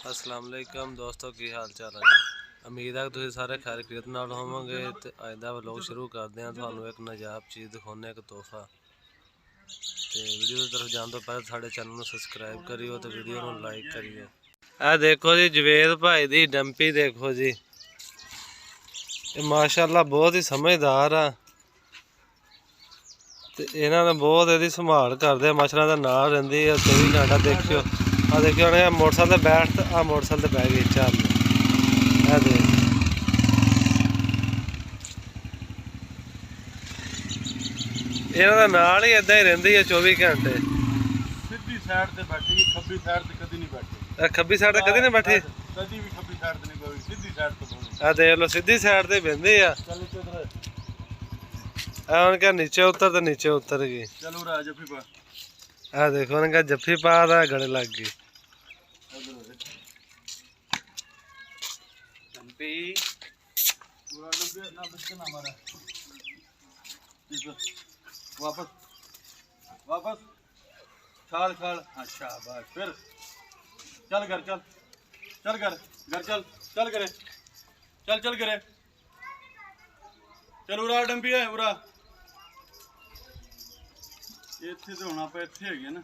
अस्सलाम वालेकुम दोस्तों की हाल चाल है जी। उम्मीद है कि तुम सारे खैर खैरियत नाल होवोगे। तो अज का व्लॉग शुरू करते हैं। थानू एक नायाब चीज़ दिखाने, एक तोहफा। तो वीडियो की तरफ जाने तो पहले साढ़े चैनल को सबसक्राइब करियो तो वीडियो को लाइक करियो। आ देखो जी जवेद भाई दी डंपी देखो जी, माशाअल्लाह बहुत ही समझदार आ। ते इन्हां ने बहुत इहदी संभाल करदे, मच्छरां दे नाल रहिंदी है 24 घंटा। देखियो आ देखियो उन्हें मोटरसाइकिल ते बैठ, आ मोटरसाइकिल ते बह गई चल। आ देख इन्हां दा नाल ही इदां ही रहिंदी है 24 घंटे। सीधी साइड ते बैठी, खब्बी साइड ते कदी नहीं बैठी। खब्बी साइड ते कदी नहीं बैठी, कदी भी खब्बी साइड ते नहीं बैठी, सीधी साइड ते बैठी। आ देख लो सीधी साइड ते बहंदी आ। चल इधर उन्हें क्या नीचे उतर तो नीचे उतर गई। चलो रा जफी पा। आ देखो उन्हें क्या जफ्फी पा रहा, गले लग गई। डंपी पूरा डंपी ना बच्चे ना मारा। वापस वापस छाल छाल। अच्छा बस फिर चल घर, चल चल घर, घर चल, चल करे, चल चल करे, चल उरा डंपी है उरा। ਇੱਥੇ ਤੇ ਹੁਣ ਆਪਾਂ ਇੱਥੇ ਹੈਗੇ ਨਾ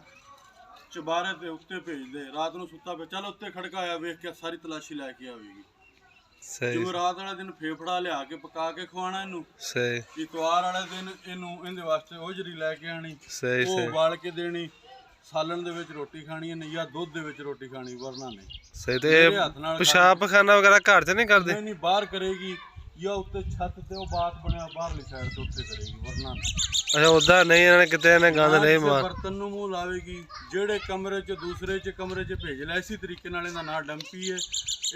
ਚਬਾਰੇ ਤੇ ਉੱਤੇ ਭੇਜਦੇ, ਰਾਤ ਨੂੰ ਸੁੱਤਾ ਪਿਆ ਚੱਲ ਉੱਤੇ ਖੜਕਾਇਆ, ਵੇਖ ਕੇ ਸਾਰੀ ਤਲਾਸ਼ੀ ਲੈ ਕੇ ਆਵੇਗੀ। ਸਹੀ ਜਿਵੇਂ ਰਾਤ ਵਾਲੇ ਦਿਨ ਫੇਫੜਾ ਲਿਆ ਕੇ ਪਕਾ ਕੇ ਖਵਾਣਾ ਇਹਨੂੰ, ਸਹੀ ਇਤਵਾਰ ਵਾਲੇ ਦਿਨ ਇਹਨੂੰ ਇਹਦੇ ਵਾਸਤੇ ਹੋਜਰੀ ਲੈ ਕੇ ਆਣੀ, ਸਹੀ ਉਹ ਸਹੀ ਉਬਾਲ ਕੇ ਦੇਣੀ। ਸਾਲਣ ਦੇ ਵਿੱਚ ਰੋਟੀ ਖਾਣੀ ਹੈ ਜਾਂ ਦੁੱਧ ਦੇ ਵਿੱਚ ਰੋਟੀ ਖਾਣੀ, ਵਰਨਾ ਨਹੀਂ। ਸਹੀ। ਤੇ ਪਿਸ਼ਾਬ ਪਖਾਨਾ ਵਗੈਰਾ ਘਰ 'ਚ ਨਹੀਂ ਕਰਦੇ? ਨਹੀਂ ਬਾਹਰ ਕਰੇਗੀ ਜਾਂ ਉੱਤੇ ਛੱਤ ਤੇ ਉਹ ਬਾਤ ਬਣਿਆ ਬਾਹਰਲੀ ਸਾਈਡ ਤੇ ਉੱਤੇ ਕਰੇਗੀ, ਵਰਨਾ ਨਹੀਂ। ਅੱਛਾ ਉਦਾਂ ਨਹੀਂ ਇਹਨਾਂ ਨੇ ਕਿਤੇ ਇਹਨੇ ਗੰਦ ਨਹੀਂ ਮਾਰ। ਬਰਤਨ ਨੂੰ ਮੂੰਹ ਲਾਵੇਗੀ, ਜਿਹੜੇ ਕਮਰੇ 'ਚ ਦੂਸਰੇ 'ਚ ਕਮਰੇ 'ਚ ਭੇਜ ਲੈ। ਇਸੇ ਤਰੀਕੇ ਨਾਲ ਇਹਦਾ ਨਾਂ ਡੰਪੀ ਹੈ।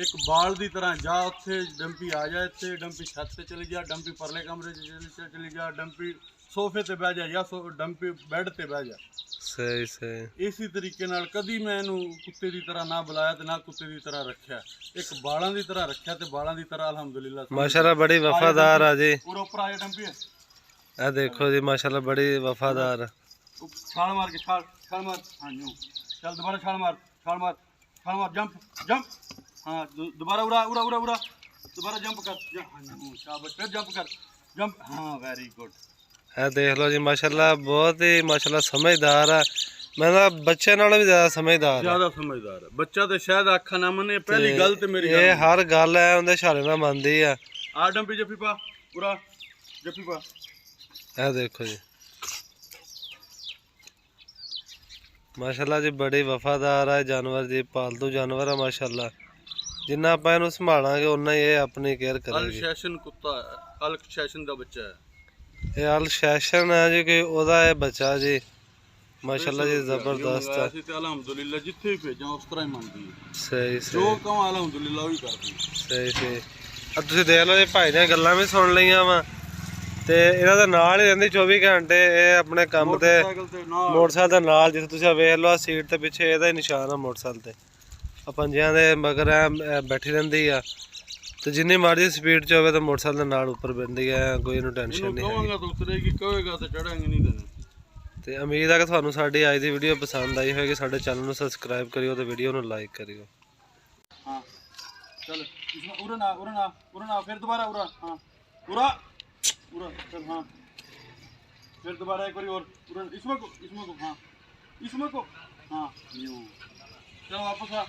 ਇੱਕ ਬਾਲ ਦੀ ਤਰ੍ਹਾਂ ਜਾ ਉੱਥੇ ਡੰਪੀ ਆ ਜਾ, ਇੱਥੇ ਡੰਪੀ ਛੱਤ ਤੇ ਚਲੀ ਜਾ, ਡੰਪੀ ਪਰਲੇ ਕਮਰੇ 'ਚ ਚਲੀ ਜਾ, ਡੰਪੀ ਸੋਫੇ ਤੇ ਬਹਿ ਜਾ ਜਾਂ ਡੰਪੀ ਬੈੱਡ ਤੇ ਬਹਿ ਜਾ। ਸਹੀ ਸਹੀ। ਇਸੇ ਤਰੀਕੇ ਨਾਲ ਕਦੀ ਮੈਂ ਇਹਨੂੰ ਕੁੱਤੇ ਦੀ ਤਰ੍ਹਾਂ ਨਾ ਬੁਲਾਇਆ ਤੇ ਨਾ ਕੁੱਤੇ ਦੀ ਤਰ੍ਹਾਂ ਰੱਖਿਆ, ਇੱਕ ਬਾਲਾਂ ਦੀ ਤਰ੍ਹਾਂ ਰੱਖਿਆ ਤੇ ਬਾਲਾਂ ਦੀ ਤਰ੍ਹਾਂ ਅਲਹਮਦੁਲਿਲਾ ਮਾਸ਼ਾਅੱਲਾ ਬੜੀ ਵਫਾਦਾਰ ਆ ਜੀ। ਪੂਰਾ ਉੱਪਰ ਆ ਜਾ ਡੰਪੀ। ਆ ਦੇਖੋ ਜੀ ਮਾਸ਼ਾਅੱਲਾ ਬੜੀ ਵਫਾਦਾਰ। ਛਾਲ ਮਾਰ ਕੇ ਛਾਲ ਛਾਲ ਮਾਰ। ਹਾਂ ਯੂੰ ਚੱਲ ਦੁਬਾਰਾ ਛਾਲ ਮਾਰ, ਛਾਲ ਮਾਰ, ਛਾਲ ਮਾਰ, ਜੰਪ ਜੰਪ। ਹਾਂ ਦੁਬਾਰਾ ਉਰਾ ਉਰਾ ਉਰਾ ਉਰਾ, ਦੁਬਾਰਾ ਜੰਪ ਕਰ। ਹਾਂ ਸ਼ਾਬਾਸ਼, ਫਿਰ ਜੰਪ ਕਰ, ਜੰਪ। ਹਾਂ ਵੈਰੀ ਗੁੱਡ। ਇਹ ਦੇਖ ਲਓ ਜੀ ਮਾਸ਼ਾਅੱਲਾ ਬਹੁਤ ਹੀ ਮਾਸ਼ਾਅੱਲਾ ਸਮਝਦਾਰ ਆ। ਮੈਂ ਤਾਂ ਬੱਚੇ ਨਾਲੋਂ ਵੀ ਜ਼ਿਆਦਾ ਸਮਝਦਾਰ, ਜ਼ਿਆਦਾ ਸਮਝਦਾਰ ਹੈ ਬੱਚਾ। ਤੇ ਸ਼ਾਇਦ ਅੱਖਾਂ ਨਾ ਮੰਨੇ, ਪਹਿਲੀ ਗੱਲ ਤੇ ਮੇਰੀ ਇਹ ਹਰ ਗੱਲ ਹੈ ਉਹਦੇ ਇਸ਼ਾਰੇ ਨਾਲ ਮੰਨਦੀ ਆ। ਆ ਡੰਪੀ ਜੱਫੀ ਪਾ, ਉਰਾ ਜੱਫੀ ਪਾ। ਇਹ ਦੇਖੋ ਜੀ ਮਾਸ਼ਾਅੱਲਾ ਜੀ ਬੜੀ ਵਫਾਦਾਰ ਆ ਜਾਨਵਰ ਜੀ, ਪਾਲਤੂ ਜਾਨਵਰ ਆ ਮਾਸ਼ਾਅੱਲਾ। ਜਿੰਨਾ ਆਪਾਂ ਇਹਨੂੰ ਸੰਭਾਲਾਂਗੇ ਉਨਾ ਹੀ ਇਹ ਆਪਣੀ ਕੇਅਰ ਕਰੇਗੀ। ਅਲਸ਼ੈਸ਼ਨ ਕੁੱਤਾ ਹੈ, ਅਲਸ਼ੈਸ਼ਨ ਦਾ ਬੱਚਾ ਹੈ ਇਹ ਅਲਸ਼ੈਸ਼ਨ ਹੈ ਜੀ ਕਿ ਉਹਦਾ ਇਹ ਬੱਚਾ ਜੀ ਮਾਸ਼ਾਅੱਲਾ ਜੀ ਜ਼ਬਰਦਸਤ ਹੈ। ਅਸੀਂ ਤੇ ਅਲਹਮਦੁਲਿਲਾ ਜਿੱਥੇ ਵੀ ਭੇਜਾਂ ਉਸ ਤਰ੍ਹਾਂ ਹੀ ਮੰਨਦੀ ਹੈ। ਸਹੀ ਸਹੀ ਜੋ ਕਹਾਂ ਅਲਹਮਦੁਲਿਲਾ ਉਹੀ ਕਰਦੀ ਹੈ। ਸਹੀ ਸਹੀ। ਆ ਤੁਸੀਂ ਦੇਖ ਲਓ ਜੀ ਭਾਈ ਦੀਆਂ ਗੱਲਾਂ ਵੀ ਸੁਣ ਲਈਆਂ ਵਾ ਤੇ ਇਹਨਾਂ ਦੇ ਨਾਲ ਹੀ ਰਹਿੰਦੀ 24 ਘੰਟੇ। ਇਹ ਆਪਣੇ ਕੰਮ ਤੇ ਮੋਟਰਸਾਈਕਲ ਦੇ ਨਾਲ, ਜਿੱਥੇ ਤੁਸੀਂ ਵੇਖ ਲਓ ਸੀਟ ਤੇ ਪਿੱਛੇ ਇਹਦਾ ਹੀ ਨਿਸ਼ਾਨ ਆ ਮੋਟਰਸਾਈਕਲ ਤੇ। ਆ ਪੰਜਿਆਂ ਦੇ ਮਗਰ ਬੈਠੀ ਰਹਿੰਦੀ ਆ ਤੇ ਜਿੰਨੀ ਮਰਜ਼ੀ ਸਪੀਡ 'ਚ ਹੋਵੇ ਤਾਂ ਮੋਟਰਸਾਈਕਲ ਦੇ ਨਾਲ ਉੱਪਰ ਬਹਿੰਦੀ ਹੈ, ਕੋਈ ਇਹਨੂੰ ਟੈਨਸ਼ਨ ਨਹੀਂ ਹੈਗੀ। ਕਹਾਂਗਾ ਤਾਂ ਉਤਰੇਗੀ, ਕਹੇਗਾ ਤਾਂ ਚੜਾਂਗੇ ਨਹੀਂ ਦੇਣਾ। ਤੇ ਉਮੀਦ ਹੈ ਕਿ ਤੁਹਾਨੂੰ ਸਾਡੀ ਅੱਜ ਦੀ ਵੀਡੀਓ ਪਸੰਦ ਆਈ ਹੋਵੇਗੀ। ਸਾਡੇ ਚੈਨਲ ਨੂੰ ਸਬਸਕ੍ਰਾਈਬ ਕਰਿਓ ਤੇ ਵੀਡੀਓ ਨੂੰ ਲਾਈਕ ਕਰਿਓ। ਹਾਂ ਚਲ ਉਰਾ ਨਾ ਉਰਾ ਨਾ ਉਰਾ ਨਾ, ਫਿਰ ਦੁਬਾਰਾ ਉਰਾ। ਹਾਂ ਉਰਾ उरा चल। हाँ फिर दोबारा एक बार और उरा, इसमें को हाँ इसमें को हाँ यूँ। चलो वापस आ।